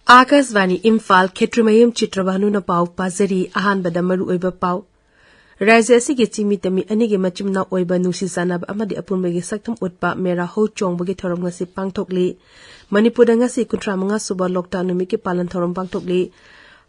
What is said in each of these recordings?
Akasvani Imphal Kshetrimayum Chitrabhanu na pau pazari ahanbada maru oiba pau. Raja asigi chimitami anigi machimna oiba nusi sanab amadi apunbagi saktam utpa mera ho chongbagi thorom ngasi pangthokli. Manipur ngasi kuntra manga suba lockdown numiki palan thorom pangthokli.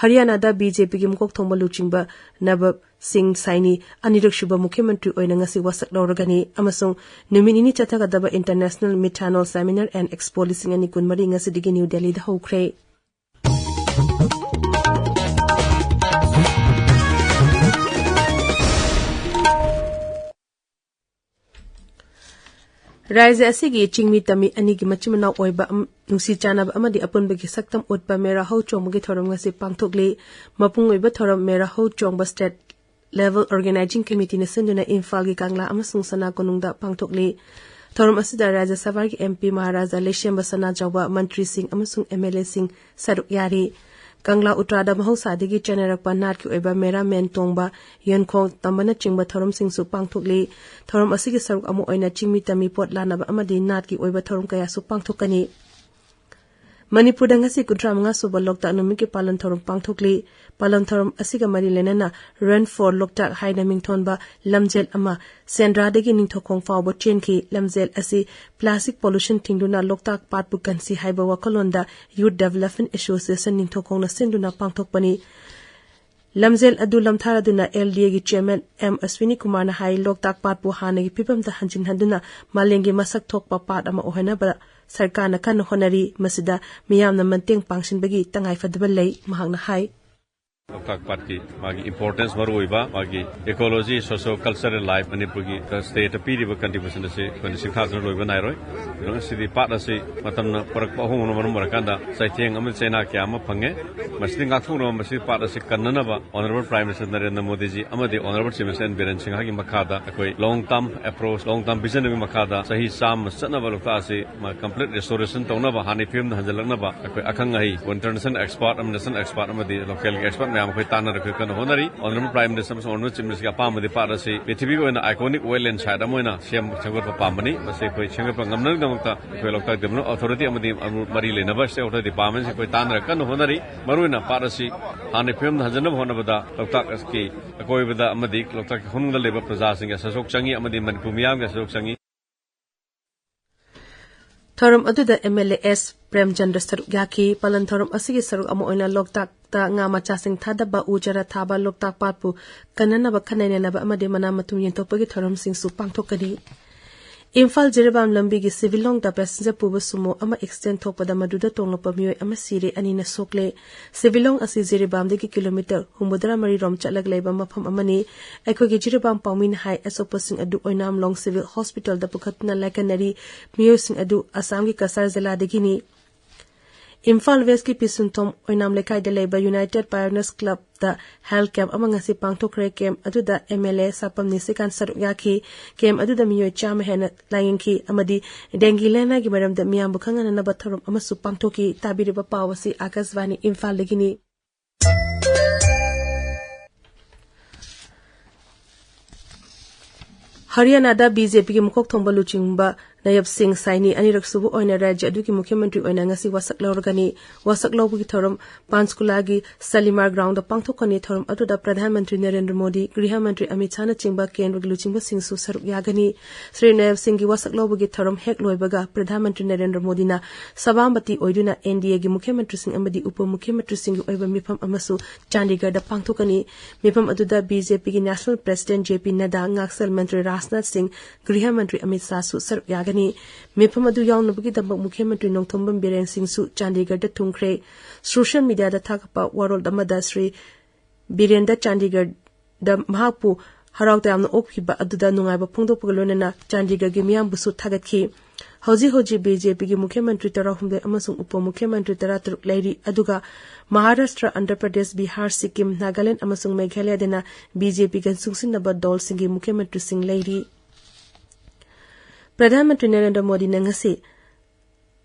Haryana da BJP ki mukok thongba luchingba Nabab Singh Saini anirak shuba mukhyamantri oina ngasi wasak lawragani amasung numinini chathagadaba International Methanol Seminar and Expo lising ani kunmari ngasi digi New Delhi da hokre. Raja asigi chingmi tami anigi machimna oiba nusi chanab amadi apunbagi saktam utpa mera ho chongmagi thorom ngasi pangthokli mapung oiba thorom mera ho chongba state level organizing committee na senduna Imphal gi kangla amasung sana konungda pangthokli thorom asida Raja Sabha gi MP Maharaja Leshemba sana jawba mantri sing amasung MLA sing saruk yari Kangla Utrada Mahausadigi Chenerakpa Natki Oiba Mera Men Tongba Yenkong Tambana Chingba Thorom Sing Su Pangthokli Thorom Asigi Saruk Amu Oina Chingmi Tami Pot Lanaba Amadi Natki Oiba Thorom Kaya Su Pangthokani Manipur ngasi kuntra mga suba loktak numiki palan thorom pangthokli palan thorom asiga mari lenana run for loktak haina mingthon ba lamjel ama sendra degi ningthokong fawbo chenki lamjel asi plastic pollution tingduna loktak patpu kansi haiba wakalonda youth development association ningthokong na senduna pangthokpani lamjel adu lamthara duna LDA gi chairman M Aswini Kumar na hai loktak patpu hanagi pipam da hanjin handuna malengi masak thokpa pat ama ohana ba Sarkar na kan honari masida miyam na manteng pangsin bagi tangay fadabal lay mahang na hai. Loktak Party magi importance maruiba magi ecology socio cultural life Manipur gi state piri ba contribution se kon sikha roi banai roi no sidi part se matam na parak pa hung no manum rakanda saitheng amil chena kya ma phange masli ngakhu no masi part se kannana ba honorable prime minister Narendra Modi ji amadi honorable chief minister Biren Singh gi makhada akoi long term approach long term vision gi makhada sahi sam chana ba lokta se ma complete restoration tawna ba hani film na hanjalakna ba akoi akhang ai international expert national expert amadi local expert Koi Tana Rakan Honori, Honorable Prime Minister Honorable Chief Minister Pam the Parasi, Vitivigo and iconic well and Shadamoina, Shem Chango Pamani, Masako Changapangamna, Velota Demo Authority Amadi Marili University of the Departments, Tana Rakan Honori, Maruna Parasi, Hanipim Hazanam Honabada, Loktakaski, a koi with the Amadik, Loktak Honda Labor Prasasing, Sasok Changi, Amadi Manpumiam, Sasok Changi. Thorom aduda MLAS Premchandra Saruk Yaki Palan Thorom asigi Saruk Amo Oina Loktak ta nga machasing thada ba ujara thaba Loktak patpu kanana ba khanai na ba amade mana matum yentopagi Thorom sing su pangthokadi Imphal Jiribam Lambi gi civil long da passenger puba sumo ama extend thopada maduda tonglopa mioi ama sire ani na sokle civil long asi Jiribam de kilometer humudra mari rom chalak leiba mafam amani aiko gi Jiribam paumin hai asopasing adu oinam long civil hospital da pukhatna lakanari mioi sing adu Assam gi Kasar zela de gini Imphal West ki pisuntom oinam lekai de leiba United Pioneers Club da health camp amang si pangthokre camp aduda MLA sapam nisikan saruk yaki camp aduda miyo cham hena laingki amadi dengue lena gi maram da miyam bukhanga na batharum amasu pangthoki tabiri ba pawasi Akasvani Imphal legini Haryana da BJP ki mukok thongba luchingba Nayab Singh Saini anirak subu oina rajya aduki mukhyamantri oina ngasi wasak lawragani wasak lawbugi thorom Panchkulagi Salimar ground da pangthokani thorom aduda Pradhan Mantri Narendra Modi Griha Mantri Amit Shah na chingba kendra luchingba singsu saruk yagani Sri Nayab Singh gi wasak lawbugi thorom hek loibaga Pradhan Mantri Narendra Modi na sabambati oiduna NDA gi mukhyamantri singh amadi upa mukhyamantri singh gi oiba mifam amasu Chandigarh da pangthokani mifam aduda BJP gi National President JP Nadda Ngaksal Mantri Rajnath Singh Griha Mantri Amit Shah su saruk yagani Mifam adu yawnabagi dambak mukhyamantri Nongthombam Biren Singh su Chandigarh da thungkhre social media da thakapa warol amada Sri Biren da Chandigarh da mahakpu harawta yamna okhiba aduda nungaiba phongdokpaga loinana Chandigarh gi miyambu su thagatkhi Hoji BJP gi mukhyamantri tarahumde amasung upa mukhyamantri taratruk leiri aduga Maharashtra Andhra Pradesh Bihar Sikkim Nagaland amasung Meghalaya dena BJP gan sungsindaba dol singi mukhyamantri sing leiri Pradhan Mantri Narendra Modi na ngasi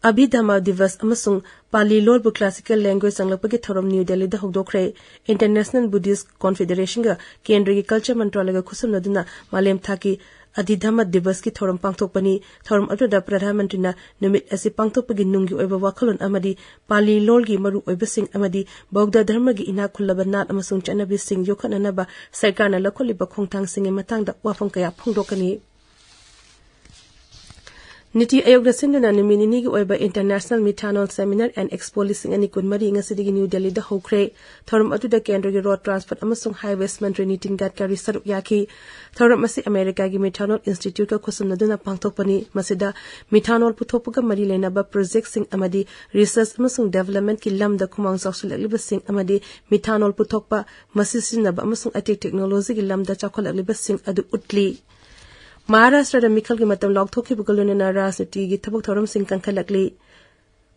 Abhidhamma Divas amasung Pali Lorbu Classical Language sanglapagi thorom New Delhi da hogdokre International Buddhist Confederation ga Kendra gi Culture Mantralaya ga khusam naduna malem thaki Adhidhamma Divas ki thoram pangthokpani thoram aduda Pradhan Mantri na numit asi pangthokpagi nunggi oiba wakhalon amadi Pali lolgi maru oiba sing amadi Bauddha dharma gi ina khullaba nat amasung chanabi sing yokhananaba sarkarna lakholiba khongthang singe matangda wafam kaya phongdokani Niti Ayog da sinduna nimini gi oiba International Methanol Seminar and Expo lising ani kunmari ngasidigi New Delhi da hokre thoram aduda kendra gi road transport amasung highways mantri Nitin Gadkari sarup yaki thoram masi America gi Methanol Institute ka khosumna duna pangthokpani masida methanol puthopuga mari lenaba project sing amadi research amasung development ki lamda khumang chawsulakliba sing amadi methanol puthokpa masisinaba amasung atik technology gi lamda chakholakliba sing adu utli Maharashtra da Mikhal ki matam logthoki bugalone na rajniti gi thabak thoram sing kankhalakli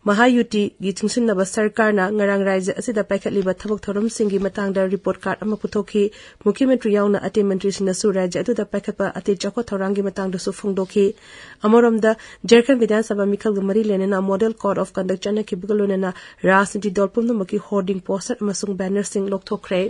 Mahayuti gi chungsinaba sarkar na ngarang rajya asida paikhatliba thabak thoram sing gi matang da report card ama puthoki Mukhyamantri yauna ate mantri sina su rajya atu da paikhatpa ate chakho thorang gi matang da su phongdoki amoram da Jharkhand Vidhan Sabha Mikhal gi mari lene na model code of conduct chana ki bugalone na rajniti dolpum no maki hoarding poster amasung banner sing logthokre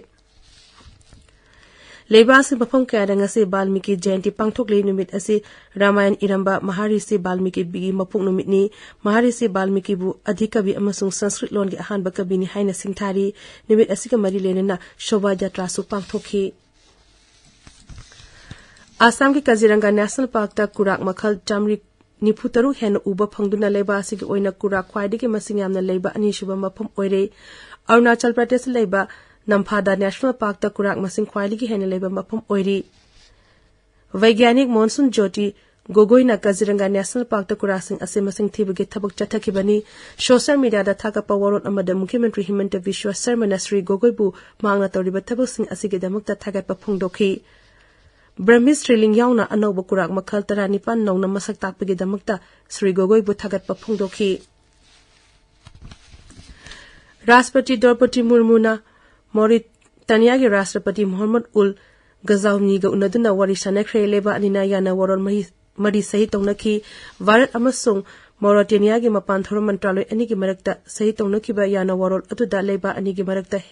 Leibasi mafam kaya da ngasi Balmiki Jayanti pangthokle numit asi Ramayan iramba Maharishi Balmiki bigi mapuk numit ni Maharishi Balmiki bu adhikabi amasung Sanskrit lon gi ahanba kabi ni haina singthari numit asi ka mari lene na Shobha Jatra su pangthokhi Assam ki Kaziranga National Park ta kurak makhal chamri Niputaru hen uba phangduna leibasi gi oina kurak khwaidigi masing yamna leiba ani shuba mafam oire Arunachal Pradesh leiba Namphada National Park ta kurak masing khwailigi hena leba mafam oiri Vaigyanik Monsoon Jyoti Gogoi na Kaziranga National Park ta kurak sing ase masing thibagi thabak chathakibani social media da thakapa warot amada Mukhyamantri Himanta Biswa Sarma Nasri Gogoi bu mangna tawriba thabak sing asige damakta thagapa phongdokhi Brahmis Trilling yauna anoba kurak makhal taranipan nongna masak takpagi damakta Sri Gogoi bu thagatpa phongdokhi Rashtrapati Draupadi Murmu na Mauritania ki Rashtrapati Muhammad ul Ghazouani ga unaduna wari sanakre leba anina yana waron mari sahi tongnaki Bharat amasung Mauritania ki mapan thoram mantraloy ani ki marakta sahi tongnaki ba yana waron atuda leba ani ki marakta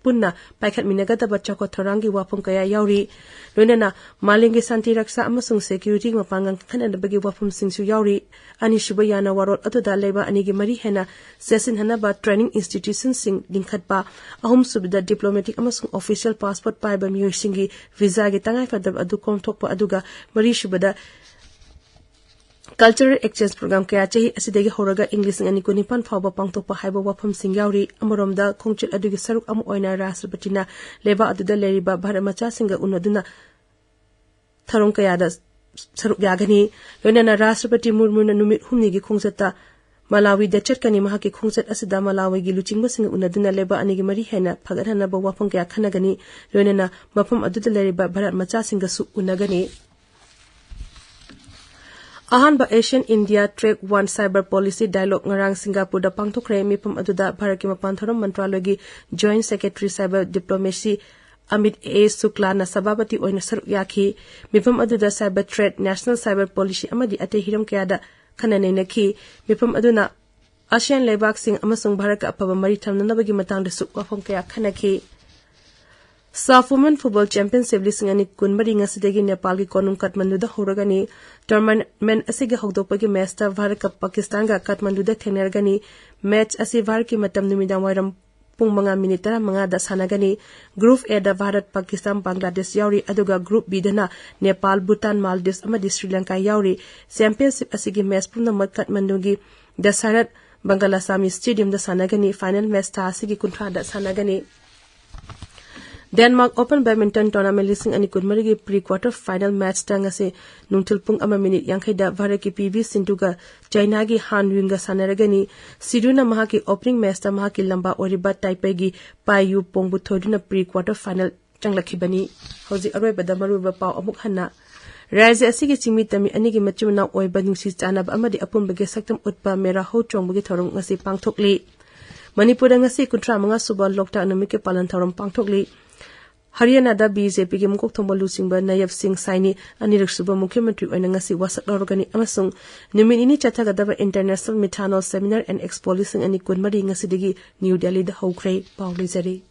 punna paikhat minagata bacha ko thorangi wafum kaya yauri loinana malingi santi raksa amasung security mapangang khanana bagi wafum singsu yauri ani shuba yana warot atuda leba ani gi mari hena sesin hana ba training institution sing dingkhat ba ahum subida diplomatic amasung official passport pai ba miyo singi visa gi tangai fadab adu konthok pa aduga mari shubada Cultural Exchange Program kaya chahi asidagi horaga English ngani ko nipan phawba pangtokpa haiba wafam sing yauri amoromda khongchil adugi saruk amu oina Rashtrapati na leba aduda leriba Bharat macha singa unaduna tharong kaya da saruk yagani loinana Rashtrapati Murmu na numit humni gi khongchata Malawi da chatkani mahaki khongchat asida Malawi gi luchingba singa unaduna leba anigi mari hena phagarhana ba wafam kaya khanagani loinana mafam aduda leriba Bharat macha singa su unagani Ahanba Asian India Track 1 Cyber Policy Dialogue ngarang Singapore da pangthokre mipam aduda Bharat ki mapan thoram mantraloy gi Joint Secretary Cyber Diplomacy Amit A Sukla na sababati oina saruk yakhi mipam aduda Cyber Threat National Cyber Policy amadi ate hiram kaya da khanane nakhi mipam aduna ASEAN lebak sing amasung Bharat ka apaba mari thamnanabagi matang da suk wafam kaya khanakhi South Women Football Championship lising ani kunmari ngasidagi Nepal ki konum Kathmandu da horagani tournament asige hogdopagi match ta Bharat ka Pakistan ga Kathmandu da thengnergani match asi Bharat ki matam numidang wairam pung mga minute mga da sanagani Group A da Bharat Pakistan Bangladesh yauri aduga Group B da na Nepal Bhutan Maldives amadi Sri Lanka yauri championship asige match pumna mat Kathmandu gi da Sarat Bangalasami Stadium da sanagani final match ta asige kunthra da sanagani Denmark Open Badminton Tournament lising ani kunmari gi pre-quarter final match tanga se nungtil pung ama minute yankhai da Bharat ki PV Sindhu ga China gi Han Yun ga sanaragani Siduna maha ki opening match ta maha ki lamba oriba Taipei gi Pai Yu Pongbu thoduna pre-quarter final changlakhibani hoji aroi bada maruba paw amuk hanna Rajya asigi chingmi tami ani gi machimna oiba nungsi chanab amadi apumba ge saktam utpa mera ho chongbu gi thorong ngasi pangthokli Manipur ngasi kuntra manga suba lokta anami ke palan thorom pangthokli Haryana da BJP ki mukok thomba luchingba Nayab Singh Saini anirak suba Mukhyamantri oina ngasi wasak lorgani amasung numin ini chathaga da International Methanol Seminar and Expo lising ani kunmari ngasi digi New Delhi da hokrai pauli jari